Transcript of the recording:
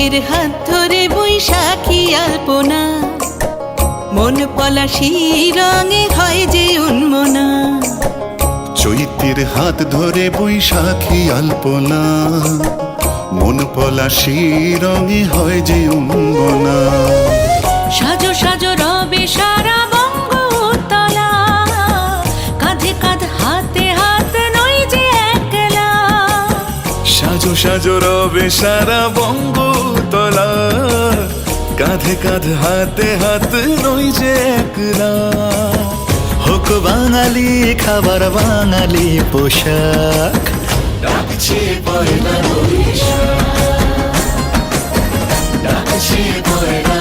চৈত্রের হাত ধরে বৈশাখী আলপনা, মন পলাশি রঙে হয় যে উন্মনা। চৈত্রের হাত ধরে বৈশাখী আলপনা, মন পলাশি রঙে হয় যে উন্মনা। সাজো সাজো রবে সারা বঙ্গতলা, কাঁধে কাঁধ হাতে হাত নই যে একলা। সাজো সাজো রবে সারা বঙ্গতলা, কাঁধে কাঁধ হাতে হাত নই যে একলা। হোক বাঙালি খাবার বাঙালি পোশাক, ডাকছে পয়লা বৈশাখ, ডাকছে পয়লা